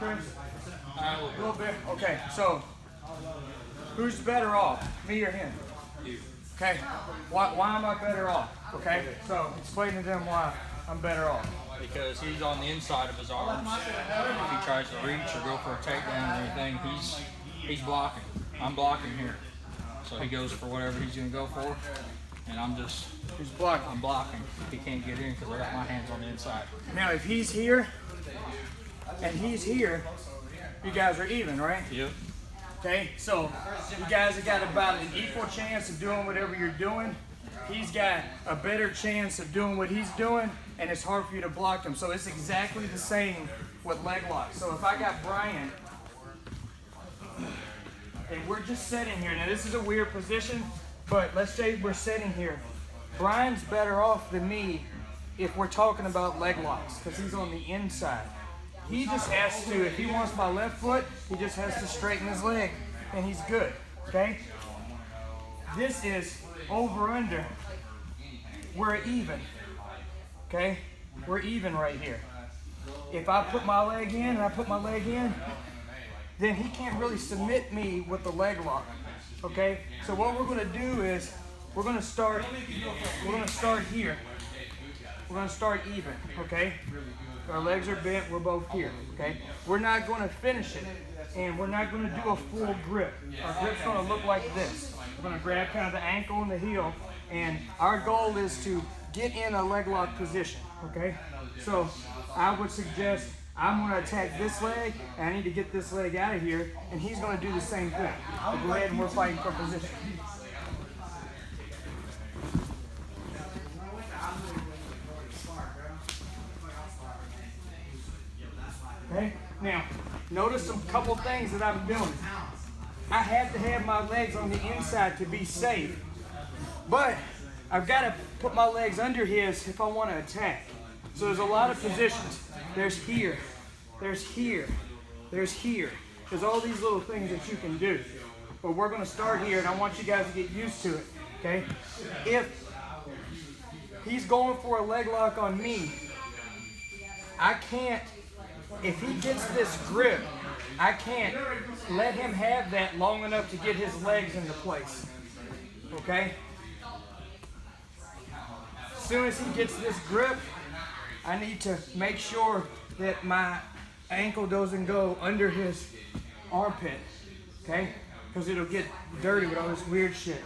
Chris? A little bit. Okay, so who's better off, me or him? You. Okay, why am I better off? Okay, so explain to them why I'm better off. Because he's on the inside of his arms. If he tries to reach or go for a takedown or anything, he's blocking. I'm blocking here. So he goes for whatever he's going to go for, and I'm blocking. He can't get in because I got my hands on the inside. Now, if he's here and he's here, you guys are even, right? Yep. Okay, so you guys have got about an equal chance of doing whatever you're doing. He's got a better chance of doing what he's doing, and it's hard for you to block him. So it's exactly the same with leg locks. So if I got Brian, and we're just sitting here. Now this is a weird position, but let's say we're sitting here. Brian's better off than me if we're talking about leg locks, because he's on the inside. He just has to, if he wants my left foot, he just has to straighten his leg, and he's good, okay? This is over under. We're even, okay? We're even right here. If I put my leg in and I put my leg in, then he can't really submit me with the leg lock, okay? So what we're gonna do is, we're gonna start here. We're gonna start even, okay? Our legs are bent, we're both here, okay? We're not gonna finish it, and we're not gonna do a full grip. Our grip's gonna look like this. We're gonna grab kind of the ankle and the heel, and our goal is to get in a leg lock position, okay? So I would suggest I'm gonna attack this leg, and I need to get this leg out of here, and he's gonna do the same thing. So go ahead and we're fighting for position. Okay, now, notice some couple things that I'm doing. I have to have my legs on the inside to be safe, but I've got to put my legs under his if I want to attack. So there's a lot of positions. There's here, there's here, there's here. There's all these little things that you can do. But we're going to start here, and I want you guys to get used to it, okay? If he's going for a leg lock on me, I can't, if he gets this grip, I can't let him have that long enough to get his legs into place, okay? As soon as he gets this grip, I need to make sure that my ankle doesn't go under his armpit, okay? Because it'll get dirty with all this weird shit,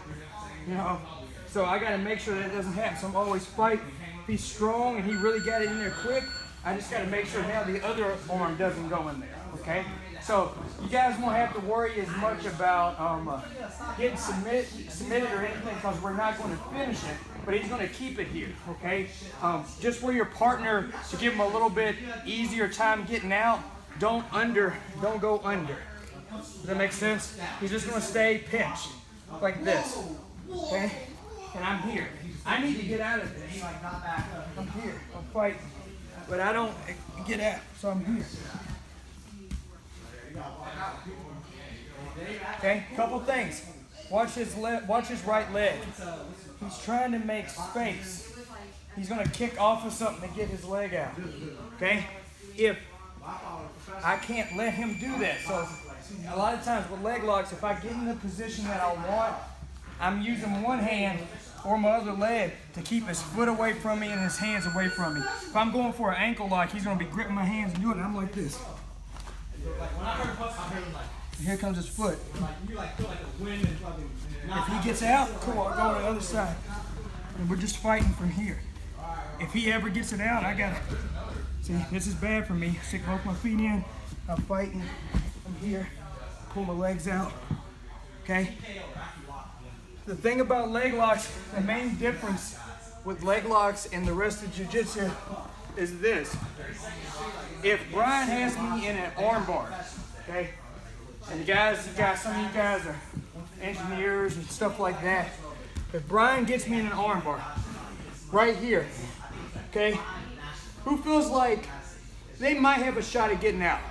you know? So I gotta make sure that it doesn't happen. So I'm always fighting. If he's strong and he really got it in there quick, I just gotta make sure now the other arm doesn't go in there, okay? So you guys won't have to worry as much about getting submitted or anything, because we're not going to finish it, but he's going to keep it here, okay? Just for your partner to give him a little bit easier time getting out, don't go under. Does that make sense? He's just going to stay pinched like this, okay? And I'm here. I need to get out of this. I'm here. I'm fighting, but I don't get out, so I'm here. Okay, couple things. Watch his right leg. He's trying to make space. He's going to kick off of something to get his leg out. Okay? If I can't let him do that. So a lot of times with leg locks, if I get in the position that I want, I'm using one hand or my other leg to keep his foot away from me and his hands away from me. If I'm going for an ankle lock, he's going to be gripping my hands and doing it. I'm like this. Here comes his foot. If he gets out, cool, I'll go to the other side. And we're just fighting from here. If he ever gets it out, I gotta, see, this is bad for me. Stick both my feet in, I'm fighting. I'm here, pull my legs out, okay? The thing about leg locks, the main difference with leg locks and the rest of jiu-jitsu is this. If Brian has me in an arm bar, okay, and some of you guys are engineers and stuff like that. If Brian gets me in an arm bar, right here, okay, who feels like they might have a shot at getting out?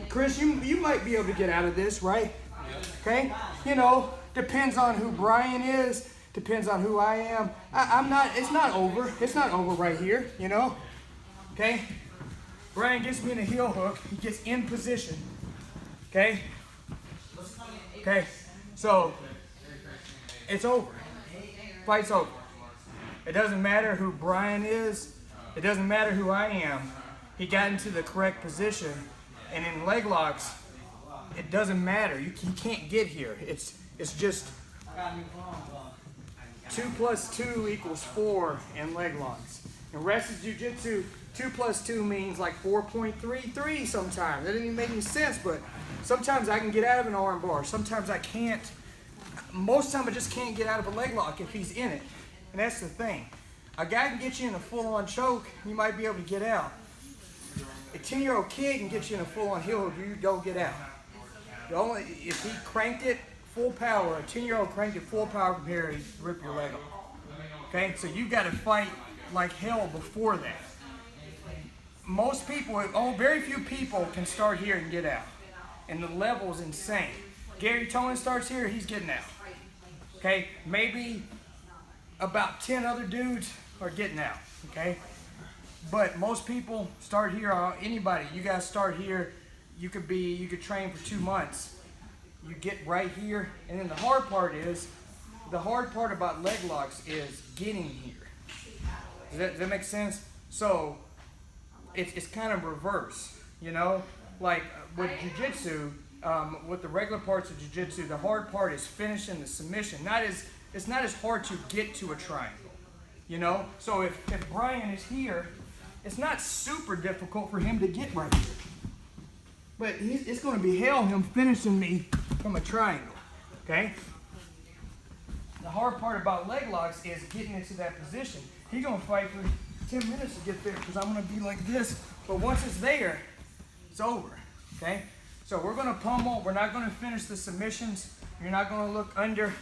Chris, you might be able to get out of this, right? Okay, you know, depends on who Brian is, depends on who I am. It's not over right here, you know, okay? Brian gets me in a heel hook. He gets in position. Okay? Okay? So, it's over. Fight's over. It doesn't matter who Brian is. It doesn't matter who I am. He got into the correct position. And in leg locks, it doesn't matter. You can't get here. It's just 2 + 2 = 4 in leg locks. In wrestling jiu-jitsu, 2 + 2 means like 4.33 sometimes. That doesn't even make any sense, but sometimes I can get out of an arm bar. Sometimes I can't. Most of the time I just can't get out of a leg lock if he's in it. And that's the thing. A guy can get you in a full-on choke, you might be able to get out. A 10-year-old kid can get you in a full-on heel hook, you don't get out. If he cranked it full power, a 10-year-old cranked it full power from here, he'd rip your leg off. Okay, so you got to fight like hell before that. Most people, very few people can start here and get out. And the level is insane. Gary Tonin starts here, he's getting out. Okay, maybe about 10 other dudes are getting out. Okay, but most people start here. Anybody, you guys start here. You could train for 2 months. You get right here, and then the hard part about leg locks is getting here. Does that make sense? So it's kind of reverse, you know? Like with jiu-jitsu, with the regular parts of jiu-jitsu, the hard part is finishing the submission. It's not as hard to get to a triangle, you know? So if Brian is here, it's not super difficult for him to get right here. But it's going to be hell him finishing me from a triangle, okay? The hard part about leg locks is getting into that position. He's going to fight for 10 minutes to get there because I'm going to be like this. But once it's there, it's over, okay? So we're going to pummel. We're not going to finish the submissions. You're not going to look under,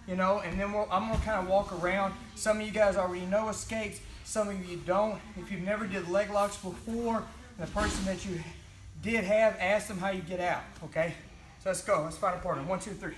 you know, and then I'm going to kind of walk around. Some of you guys already know escapes. Some of you don't. If you've never did leg locks before, the person that you did have, ask them how you get out, okay? So let's go. Let's fight a partner. 1, 2, 3.